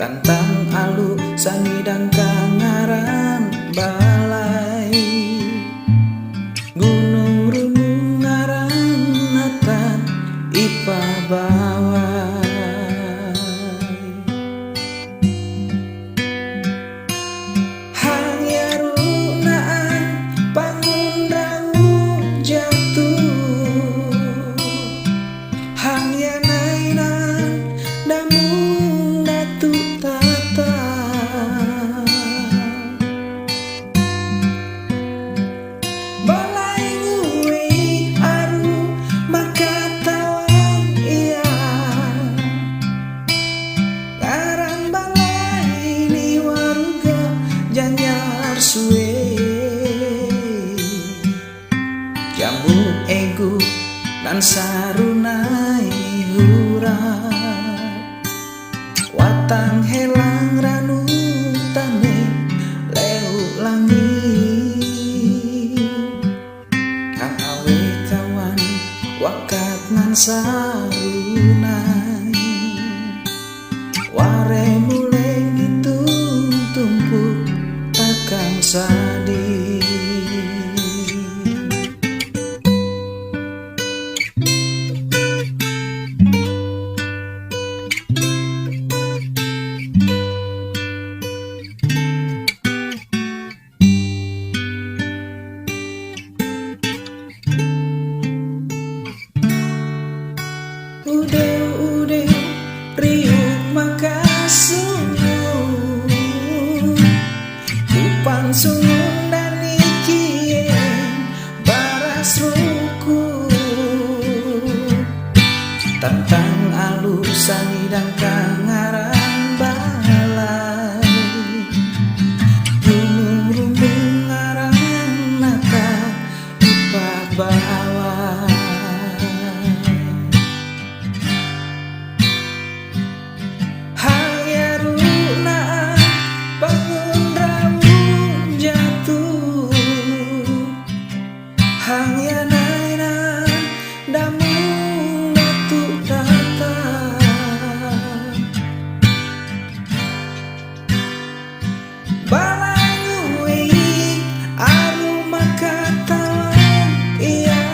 Tantang alu sani dan kangaran balai, gunung runung ngaran natan ipa bawai. Hang yarunaan bangun rangung jatuh, hang yanainan damung datu tata. Balai ngui aru makatawan iya, ngaran balai ni waruga janyar suwe. Jambu egu dan sarunai hurang, watang helang ranu tane leu langit. Kang awe kawan wakat ngan sarunai, ware mulai ngitung tumpu takkan sadi. Udeu-udeu riuk makasungguh, kupang sungung dan ikien baras ruku. Tantang alu sani dan kangaran balai, gunung rumbung ngaran nata ipa bawai. Hang yanainan damung datu tata. Balai ngui aru makatawan iya,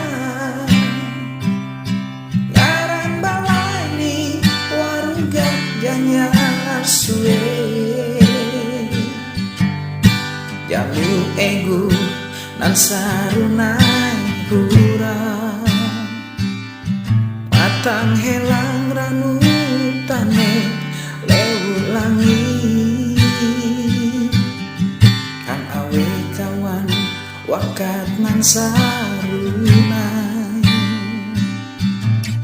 ngaran balai ni waruga janyar suwe. Jamu egu nan sarunai hurang, matang helang ranu tane leu langit. Kang awe kawan wakat nan sarunai,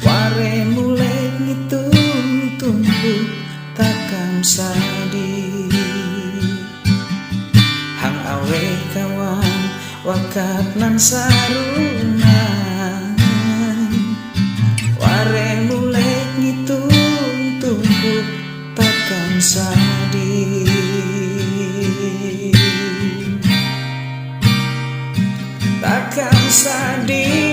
ware mulai ngitung tumpu takkan sadi. Hang awe kawan wakat nan sarunai, ware mulai ngitung tumpu takkan sadi. Takkan sadi.